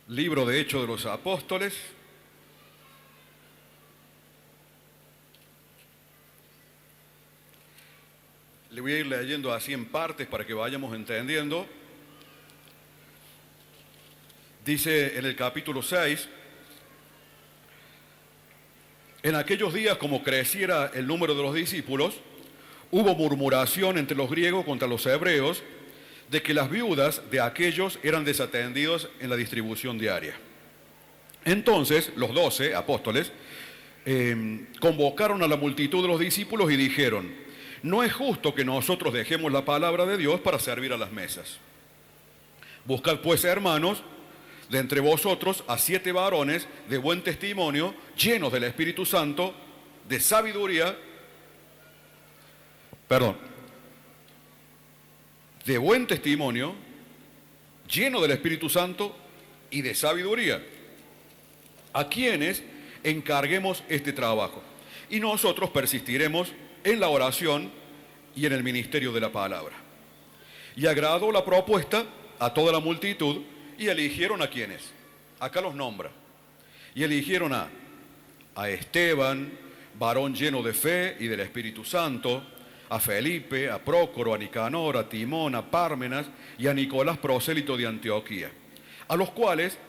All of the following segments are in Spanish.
Libro de Hechos de los Apóstoles. Le voy a ir leyendo así en partes para que vayamos entendiendo. Dice en el capítulo 6, en aquellos días, como creciera el número de los discípulos, hubo murmuración entre los griegos contra los hebreos de que las viudas de aquellos eran desatendidos en la distribución diaria. Entonces los 12 apóstoles convocaron a la multitud de los discípulos y dijeron: no es justo que nosotros dejemos la palabra de Dios para servir a las mesas. Buscad pues, hermanos, de entre vosotros a 7 varones de buen testimonio, llenos del Espíritu Santo, de sabiduría, de buen testimonio, lleno del Espíritu Santo y de sabiduría, a quienes encarguemos este trabajo. Y nosotros persistiremos en la oración y en el ministerio de la palabra. Y agradó la propuesta a toda la multitud y eligieron a quienes. Acá los nombra. Y eligieron a Esteban, varón lleno de fe y del Espíritu Santo, a Felipe, a Prócoro, a Nicanor, a Timón, a Pármenas y a Nicolás, prosélito de Antioquía, a los cuales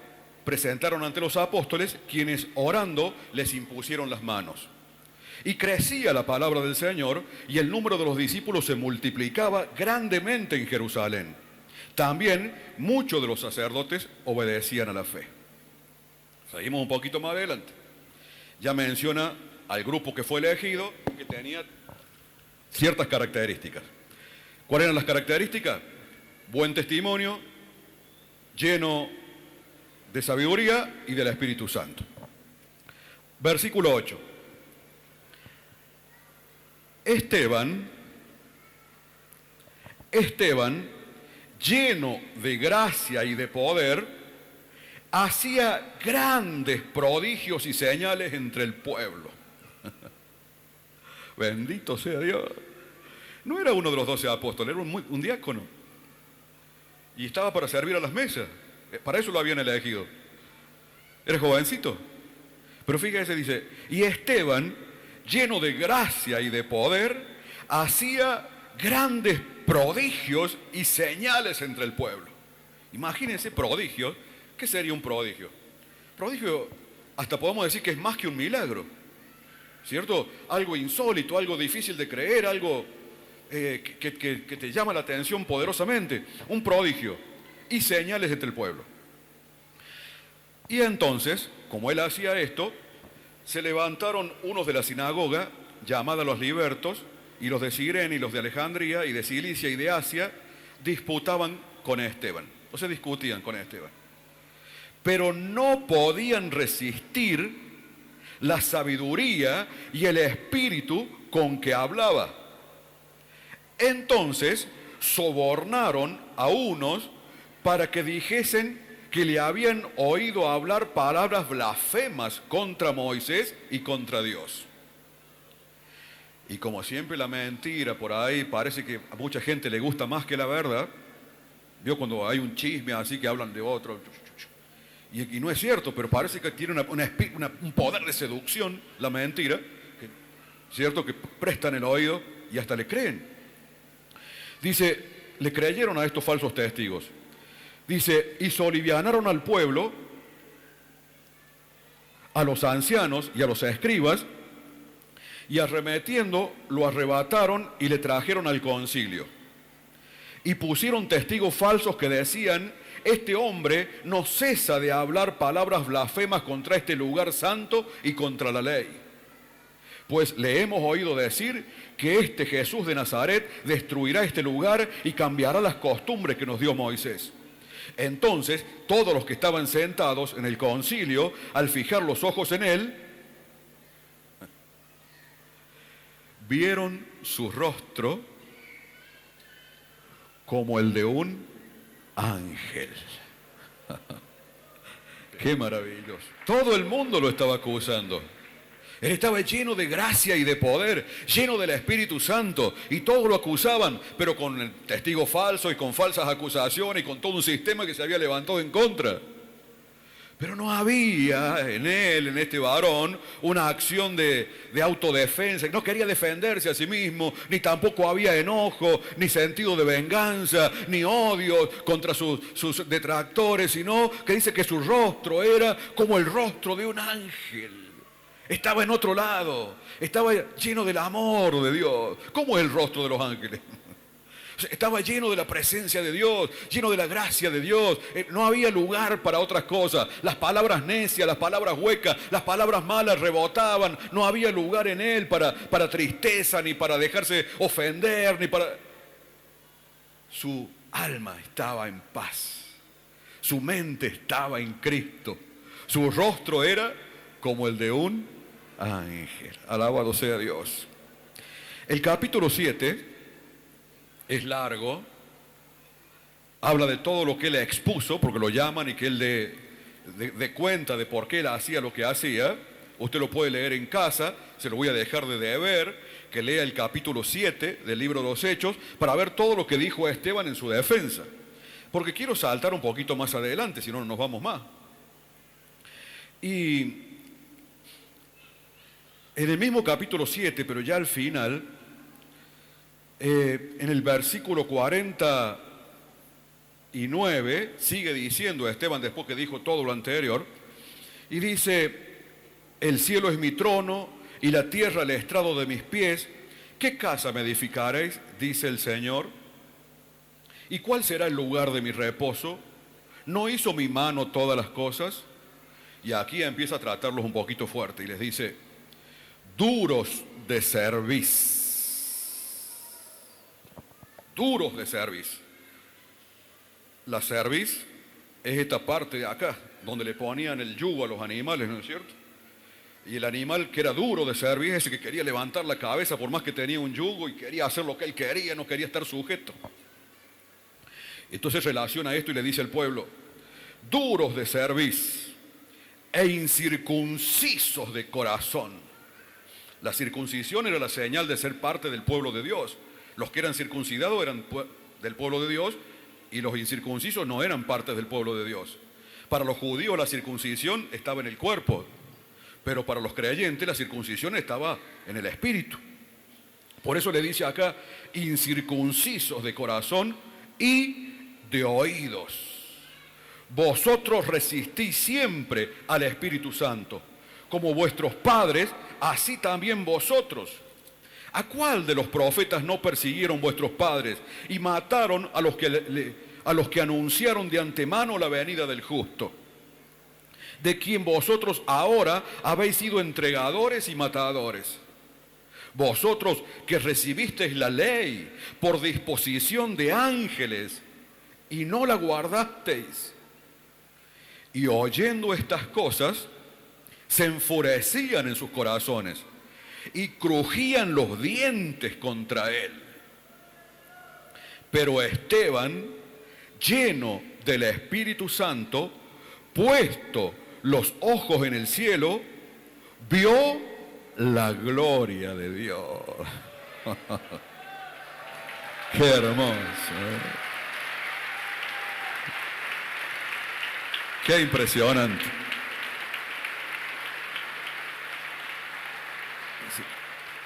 presentaron ante los apóstoles, quienes orando les impusieron las manos. Y crecía la palabra del Señor, y el número de los discípulos se multiplicaba grandemente en Jerusalén. También muchos de los sacerdotes obedecían a la fe. Seguimos un poquito más adelante. Ya menciona al grupo que fue elegido, que tenía ciertas características. ¿Cuáles eran las características? Buen testimonio, lleno de sabiduría y del Espíritu Santo. Versículo 8. Esteban, lleno de gracia y de poder, hacía grandes prodigios y señales entre el pueblo. Bendito sea Dios. No era uno de los 12 apóstoles, era un diácono. Y estaba para servir a las mesas. Para eso lo habían elegido. Era jovencito. Pero fíjese, dice, y Esteban, lleno de gracia y de poder, hacía grandes prodigios y señales entre el pueblo. Imagínense prodigios. ¿Qué sería un prodigio? Prodigio, hasta podemos decir que es más que un milagro, ¿cierto? Algo insólito, algo difícil de creer, algo que te llama la atención poderosamente. Un prodigio y señales entre el pueblo. Y entonces, como él hacía esto, se levantaron unos de la sinagoga, llamada los libertos, y los de Cirene y los de Alejandría y de Cilicia y de Asia, disputaban con Esteban, o se discutían con Esteban. Pero no podían resistir la sabiduría y el espíritu con que hablaba. Entonces sobornaron a unos para que dijesen que le habían oído hablar palabras blasfemas contra Moisés y contra Dios. Y como siempre la mentira por ahí parece que a mucha gente le gusta más que la verdad. Vio cuando hay un chisme así que hablan de otro. Y no es cierto, pero parece que tiene un poder de seducción la mentira, ¿cierto? Que prestan el oído y hasta le creen. Dice, le creyeron a estos falsos testigos. Dice, y solivianaron al pueblo, a los ancianos y a los escribas, y arremetiendo lo arrebataron y le trajeron al concilio. Y pusieron testigos falsos que decían: este hombre no cesa de hablar palabras blasfemas contra este lugar santo y contra la ley. Pues le hemos oído decir que este Jesús de Nazaret destruirá este lugar y cambiará las costumbres que nos dio Moisés. Entonces todos los que estaban sentados en el concilio, al fijar los ojos en él, vieron su rostro como el de un ángel. Qué maravilloso. Todo el mundo lo estaba acusando. Él estaba lleno de gracia y de poder, lleno del Espíritu Santo, y todos lo acusaban, pero con el testigo falso y con falsas acusaciones y con todo un sistema que se había levantado en contra. Pero no había en él, en este varón, una acción de autodefensa. No quería defenderse a sí mismo, ni tampoco había enojo, ni sentido de venganza, ni odio contra sus detractores, sino que dice que su rostro era como el rostro de un ángel. Estaba en otro lado, estaba lleno del amor de Dios. ¿Cómo es el rostro de los ángeles? Estaba lleno de la presencia de Dios, lleno de la gracia de Dios. No había lugar para otras cosas. Las palabras necias, las palabras huecas, las palabras malas rebotaban. No había lugar en él para tristeza, ni para dejarse ofender, ni para... Su alma estaba en paz. Su mente estaba en Cristo. Su rostro era como el de un ángel. Alabado sea Dios. El capítulo 7... es largo, habla de todo lo que él expuso, porque lo llaman y que él dé cuenta de por qué él hacía lo que hacía. Usted lo puede leer en casa, se lo voy a dejar de deber, que lea el capítulo 7 del libro de los Hechos, para ver todo lo que dijo Esteban en su defensa. Porque quiero saltar un poquito más adelante, si no, no nos vamos más. Y en el mismo capítulo 7, pero ya al final... en el versículo 49 sigue diciendo Esteban, después que dijo todo lo anterior, y dice: el cielo es mi trono y la tierra el estrado de mis pies. ¿Qué casa me edificaréis?, dice el Señor. ¿Y cuál será el lugar de mi reposo? ¿No hizo mi mano todas las cosas? Y aquí empieza a tratarlos un poquito fuerte y les dice: duros de cerviz. Duros de cerviz. La cerviz es esta parte de acá, donde le ponían el yugo a los animales, ¿no es cierto? Y el animal que era duro de cerviz, ese que quería levantar la cabeza por más que tenía un yugo y quería hacer lo que él quería, no quería estar sujeto. Entonces relaciona esto y le dice al pueblo: duros de cerviz e incircuncisos de corazón. La circuncisión era la señal de ser parte del pueblo de Dios. Los que eran circuncidados eran del pueblo de Dios y los incircuncisos no eran parte del pueblo de Dios. Para los judíos la circuncisión estaba en el cuerpo, pero para los creyentes la circuncisión estaba en el espíritu. Por eso le dice acá: incircuncisos de corazón y de oídos. Vosotros resistís siempre al Espíritu Santo, como vuestros padres, así también vosotros. ¿A cuál de los profetas no persiguieron vuestros padres y mataron a los que anunciaron de antemano la venida del justo? De quien vosotros ahora habéis sido entregadores y matadores. Vosotros que recibisteis la ley por disposición de ángeles y no la guardasteis. Y oyendo estas cosas, se enfurecían en sus corazones y crujían los dientes contra él. Pero Esteban, lleno del Espíritu Santo, puesto los ojos en el cielo, vio la gloria de Dios. Qué hermoso. Qué impresionante.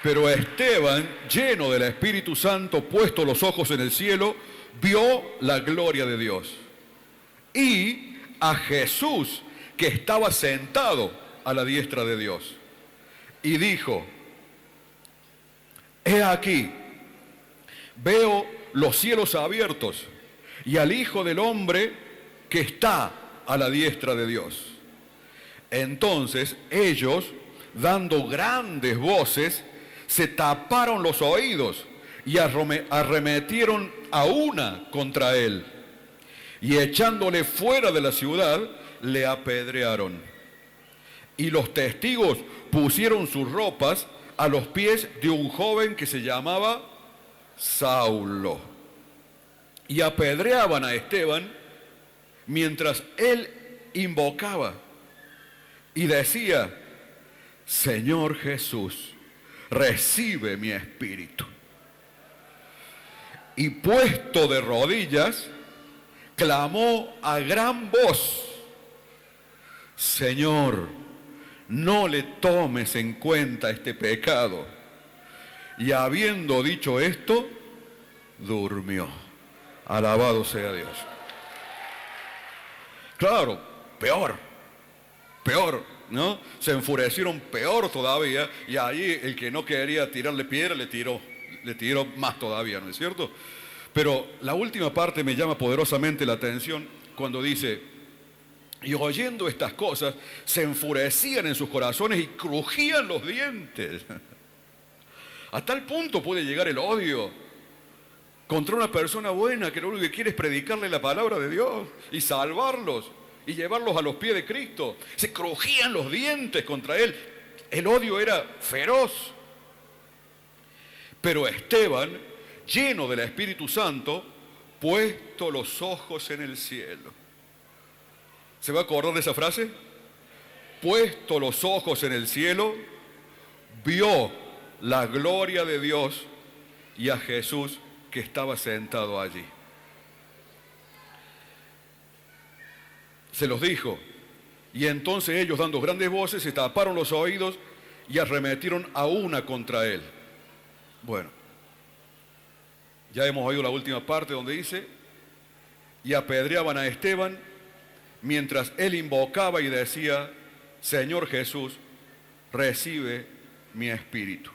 Pero Esteban, lleno del Espíritu Santo, puesto los ojos en el cielo, vio la gloria de Dios y a Jesús, que estaba sentado a la diestra de Dios. Y dijo: he aquí, veo los cielos abiertos y al Hijo del Hombre que está a la diestra de Dios. Entonces ellos, dando grandes voces, se taparon los oídos y arremetieron a una contra él, y echándole fuera de la ciudad, le apedrearon. Y los testigos pusieron sus ropas a los pies de un joven que se llamaba Saulo, y apedreaban a Esteban mientras él invocaba y decía: Señor Jesús, recibe mi espíritu. Y puesto de rodillas, clamó a gran voz: Señor, no le tomes en cuenta este pecado. Y habiendo dicho esto, durmió. Alabado sea Dios. Claro, peor, ¿no? Se enfurecieron peor todavía, y ahí el que no quería tirarle piedra le tiró más todavía, ¿no es cierto? Pero la última parte me llama poderosamente la atención cuando dice: y oyendo estas cosas, se enfurecían en sus corazones y crujían los dientes. A tal punto puede llegar el odio contra una persona buena que lo único que quiere es predicarle la palabra de Dios y salvarlos y llevarlos a los pies de Cristo. Se crujían los dientes contra él. El odio era feroz. Pero Esteban, lleno del Espíritu Santo, puesto los ojos en el cielo. ¿Se va a acordar de esa frase? Puesto los ojos en el cielo, vio la gloria de Dios y a Jesús que estaba sentado allí. Se los dijo, y entonces ellos, dando grandes voces, se taparon los oídos y arremetieron a una contra él. Bueno, ya hemos oído la última parte donde dice: y apedreaban a Esteban mientras él invocaba y decía: Señor Jesús, recibe mi espíritu.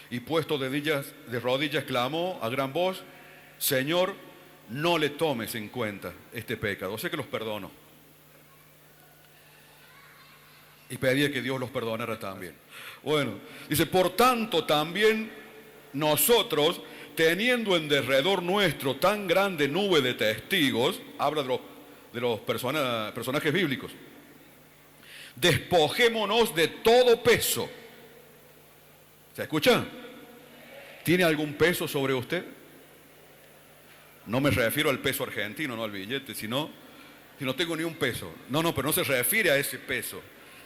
Y puesto de rodillas clamó a gran voz: Señor, no le tomes en cuenta este pecado. O sea que los perdono. Y pedía que Dios los perdonara también. Bueno, dice: por tanto también nosotros, teniendo en derredor nuestro tan grande nube de testigos, habla de los personajes bíblicos, despojémonos de todo peso. ¿Se escucha? ¿Tiene algún peso sobre usted? No me refiero al peso argentino, no al billete, sino si no tengo ni un peso. No, pero no se refiere a ese peso,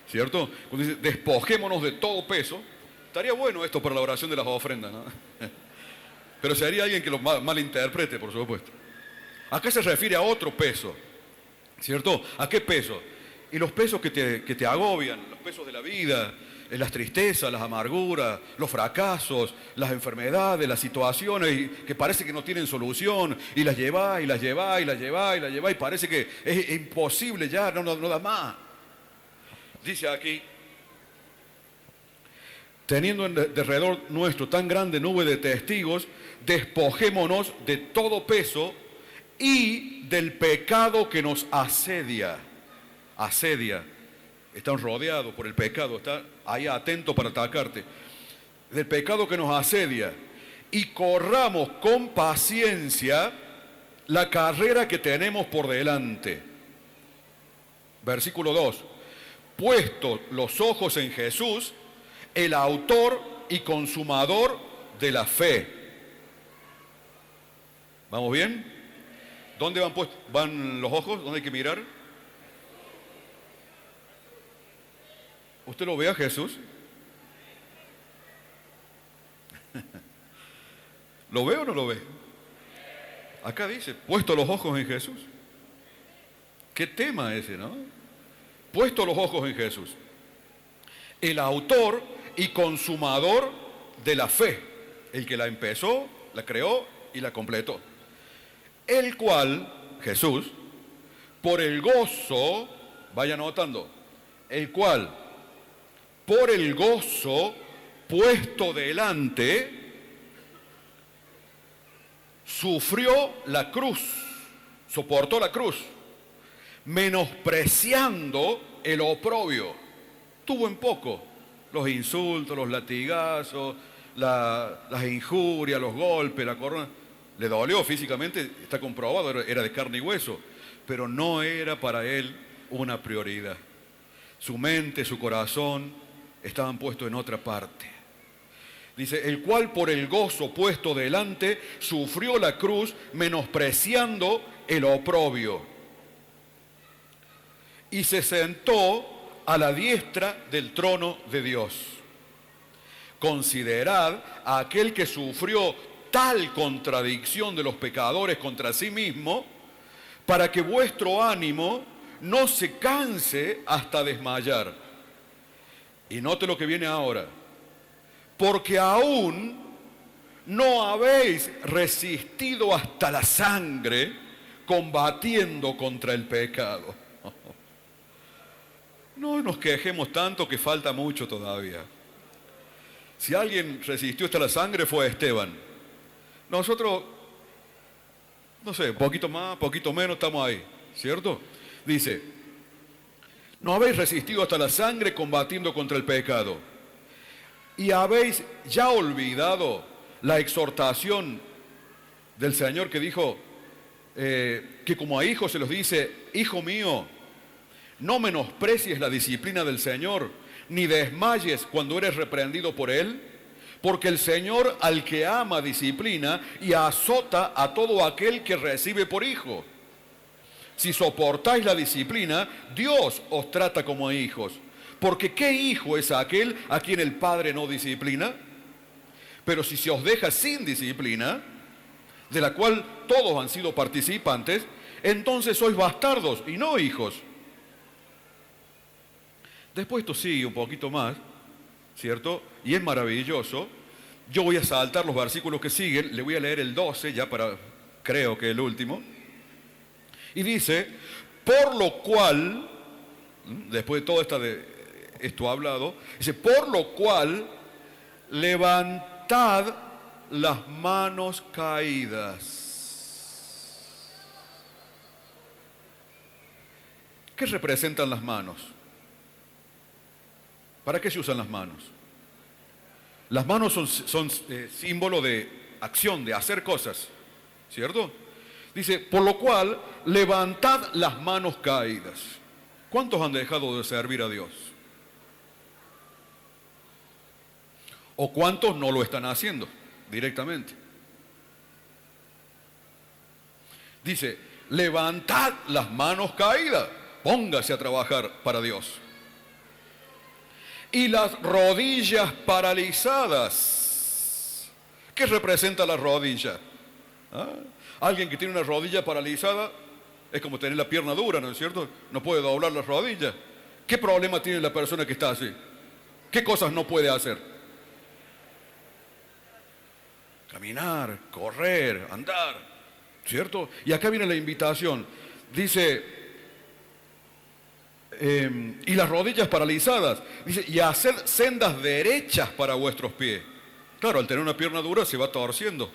¿cierto? Cuando dice despojémonos de todo peso, estaría bueno esto para la oración de las ofrendas, ¿no? Pero sería alguien que lo malinterprete, por supuesto. Acá se refiere a otro peso, ¿cierto? ¿A qué peso? Y los pesos que te agobian, los pesos de la vida, las tristezas, las amarguras, los fracasos, las enfermedades, las situaciones que parece que no tienen solución, y las lleva, y parece que es imposible ya, no da más. Dice aquí: teniendo en derredor nuestro tan grande nube de testigos, despojémonos de todo peso y del pecado que nos asedia. Están rodeados por el pecado, está ahí atento para atacarte. Del pecado que nos asedia, y corramos con paciencia la carrera que tenemos por delante. Versículo 2. Puestos los ojos en Jesús, el autor y consumador de la fe. ¿Vamos bien? ¿Dónde van los ojos? ¿Dónde hay que mirar? ¿Usted lo ve a Jesús? ¿Lo ve o no lo ve? Acá dice, puesto los ojos en Jesús. ¿Qué tema ese, no? Puesto los ojos en Jesús, el autor y consumador de la fe, el que la empezó, la creó y la completó. El cual, Jesús, por el gozo, vaya notando, el cual, por el gozo puesto delante, sufrió la cruz, soportó la cruz, menospreciando el oprobio. Tuvo en poco los insultos, los latigazos, las injurias, los golpes, la corona. Le dolió físicamente, está comprobado, era de carne y hueso, pero no era para él una prioridad. Su mente, su corazón estaban puestos en otra parte. Dice, el cual por el gozo puesto delante sufrió la cruz, menospreciando el oprobio, y se sentó a la diestra del trono de Dios. Considerad a aquel que sufrió tal contradicción de los pecadores contra sí mismo, para que vuestro ánimo no se canse hasta desmayar. Y note lo que viene ahora. Porque aún no habéis resistido hasta la sangre combatiendo contra el pecado. No nos quejemos tanto que falta mucho todavía. Si alguien resistió hasta la sangre fue Esteban. Nosotros, no sé, poquito más, poquito menos, estamos ahí, ¿cierto? Dice, no habéis resistido hasta la sangre combatiendo contra el pecado. Y habéis ya olvidado la exhortación del Señor que dijo, que como a hijos se los dice, hijo mío, no menosprecies la disciplina del Señor, ni desmayes cuando eres reprendido por Él, porque el Señor al que ama disciplina y azota a todo aquel que recibe por hijo. Si soportáis la disciplina, Dios os trata como a hijos. Porque ¿qué hijo es aquel a quien el Padre no disciplina? Pero si se os deja sin disciplina, de la cual todos han sido participantes, entonces sois bastardos y no hijos. Después esto sigue un poquito más, ¿cierto? Y es maravilloso. Yo voy a saltar los versículos que siguen, le voy a leer el 12, ya para, creo que el último. Y dice, por lo cual, después de todo esto hablado, dice, por lo cual, levantad las manos caídas. ¿Qué representan las manos? ¿Para qué se usan las manos? Las manos son símbolo de acción, de hacer cosas, ¿cierto? Dice, por lo cual, levantad las manos caídas. ¿Cuántos han dejado de servir a Dios? ¿O cuántos no lo están haciendo directamente? Dice, levantad las manos caídas, póngase a trabajar para Dios. Y las rodillas paralizadas. ¿Qué representa la rodilla? ¿Ah? Alguien que tiene una rodilla paralizada es como tener la pierna dura, ¿no es cierto? No puede doblar las rodillas. ¿Qué problema tiene la persona que está así? ¿Qué cosas no puede hacer? Caminar, correr, andar, ¿cierto? Y acá viene la invitación. Dice, y las rodillas paralizadas. Dice, y hacer sendas derechas para vuestros pies. Claro, al tener una pierna dura se va torciendo.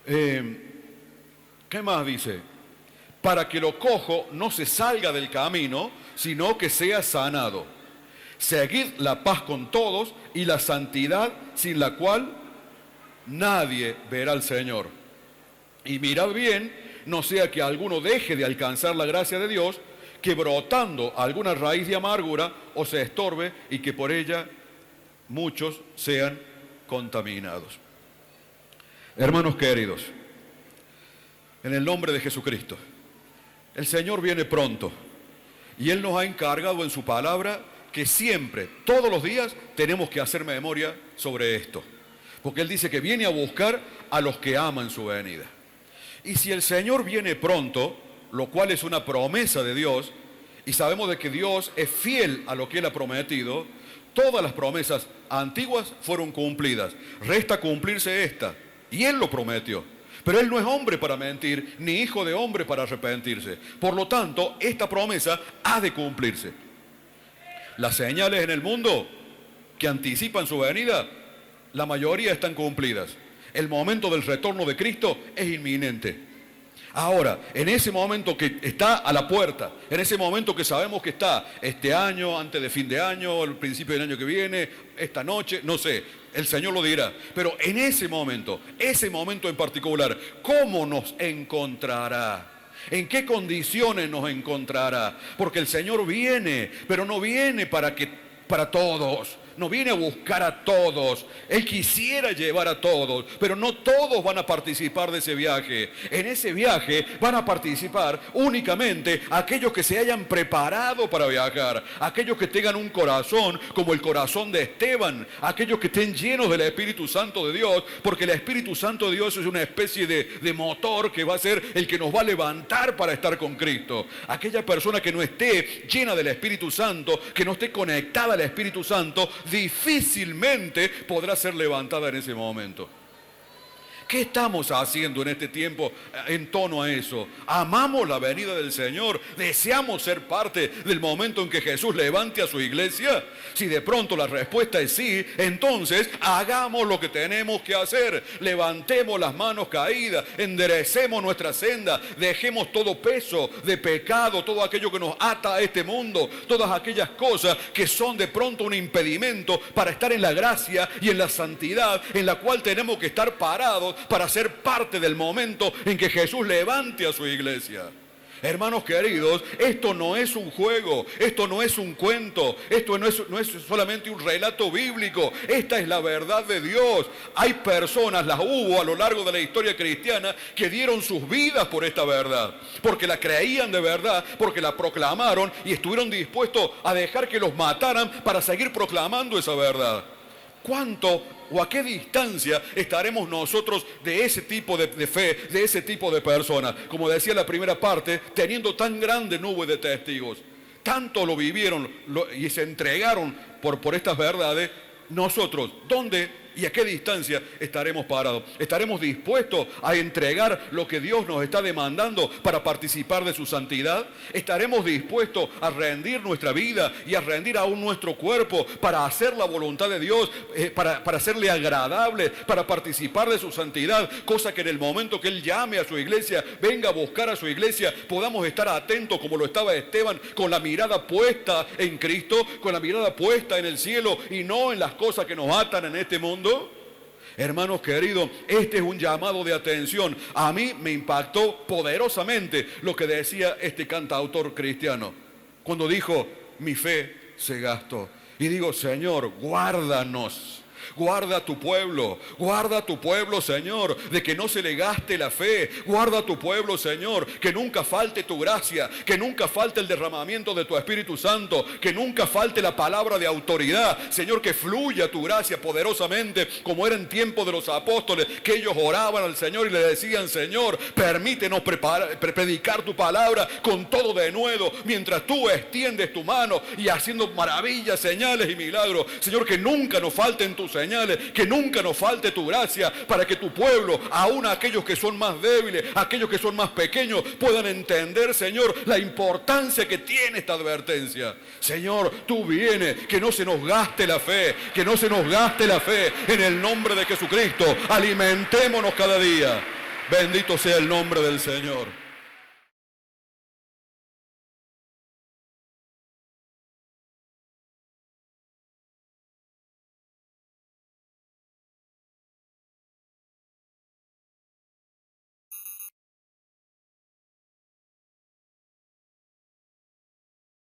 ¿Qué más dice? Para que lo cojo no se salga del camino, sino que sea sanado. Seguid la paz con todos y la santidad sin la cual nadie verá al Señor. Y mirad bien, no sea que alguno deje de alcanzar la gracia de Dios, que brotando alguna raíz de amargura os estorbe y que por ella muchos sean contaminados. Hermanos queridos, en el nombre de Jesucristo, el Señor viene pronto y Él nos ha encargado en su palabra que siempre, todos los días, tenemos que hacer memoria sobre esto. Porque Él dice que viene a buscar a los que aman su venida. Y si el Señor viene pronto, lo cual es una promesa de Dios, y sabemos de que Dios es fiel a lo que Él ha prometido, todas las promesas antiguas fueron cumplidas. Resta cumplirse esta, y Él lo prometió. Pero Él no es hombre para mentir, ni hijo de hombre para arrepentirse. Por lo tanto, esta promesa ha de cumplirse. Las señales en el mundo que anticipan su venida, la mayoría están cumplidas. El momento del retorno de Cristo es inminente. Ahora, en ese momento que está a la puerta, en ese momento que sabemos que está este año, antes de fin de año, el principio del año que viene, esta noche, no sé, el Señor lo dirá. Pero en ese momento en particular, ¿cómo nos encontrará? ¿En qué condiciones nos encontrará? Porque el Señor viene, pero no viene para todos, no viene a buscar a todos. Él quisiera llevar a todos, pero no todos van a participar de ese viaje. En ese viaje van a participar únicamente aquellos que se hayan preparado para viajar, aquellos que tengan un corazón como el corazón de Esteban, aquellos que estén llenos del Espíritu Santo de Dios, porque el Espíritu Santo de Dios es una especie de motor que va a ser el que nos va a levantar para estar con Cristo. Aquella persona que no esté llena del Espíritu Santo, que no esté conectada al Espíritu Santo, difícilmente podrá ser levantada en ese momento. ¿Qué estamos haciendo en este tiempo en torno a eso? ¿Amamos la venida del Señor? ¿Deseamos ser parte del momento en que Jesús levante a su iglesia? Si de pronto la respuesta es sí, entonces hagamos lo que tenemos que hacer. Levantemos las manos caídas, enderecemos nuestra senda, dejemos todo peso de pecado, todo aquello que nos ata a este mundo, todas aquellas cosas que son de pronto un impedimento para estar en la gracia y en la santidad en la cual tenemos que estar parados para ser parte del momento en que Jesús levante a su iglesia. Hermanos queridos, esto no es un juego, esto no es un cuento, esto no es solamente un relato bíblico, esta es la verdad de Dios. Hay personas, las hubo a lo largo de la historia cristiana, que dieron sus vidas por esta verdad, porque la creían de verdad, porque la proclamaron y estuvieron dispuestos a dejar que los mataran para seguir proclamando esa verdad. ¿Cuánto o a qué distancia estaremos nosotros de ese tipo de fe, de ese tipo de personas? Como decía la primera parte, teniendo tan grande nube de testigos, tanto lo vivieron y se entregaron por estas verdades. Nosotros, ¿dónde y a qué distancia estaremos parados? ¿Estaremos dispuestos a entregar lo que Dios nos está demandando para participar de su santidad? ¿Estaremos dispuestos a rendir nuestra vida y a rendir aún nuestro cuerpo para hacer la voluntad de Dios, para hacerle agradable, para participar de su santidad? Cosa que en el momento que Él llame a su iglesia, venga a buscar a su iglesia, podamos estar atentos como lo estaba Esteban, con la mirada puesta en Cristo, con la mirada puesta en el cielo y no en las cosas que nos atan en este mundo. Hermanos queridos, este es un llamado de atención. A mí me impactó poderosamente lo que decía este cantautor cristiano cuando dijo: mi fe se gastó. Y digo: Señor, guárdanos. Guarda a tu pueblo, Señor, de que no se le gaste la fe. Guarda a tu pueblo, Señor, que nunca falte tu gracia, que nunca falte el derramamiento de tu Espíritu Santo, que nunca falte la palabra de autoridad. Señor, que fluya tu gracia poderosamente, como era en tiempo de los apóstoles, que ellos oraban al Señor y le decían: Señor, permítenos predicar tu palabra con todo denuedo, mientras tú extiendes tu mano y haciendo maravillas, señales y milagros. Señor, que nunca nos falten tus señales, que nunca nos falte tu gracia, para que tu pueblo, aún aquellos que son más débiles, aquellos que son más pequeños, puedan entender, Señor, la importancia que tiene esta advertencia. Señor, tú vienes, que no se nos gaste la fe, que no se nos gaste la fe, en el nombre de Jesucristo. Alimentémonos cada día. Bendito sea el nombre del Señor.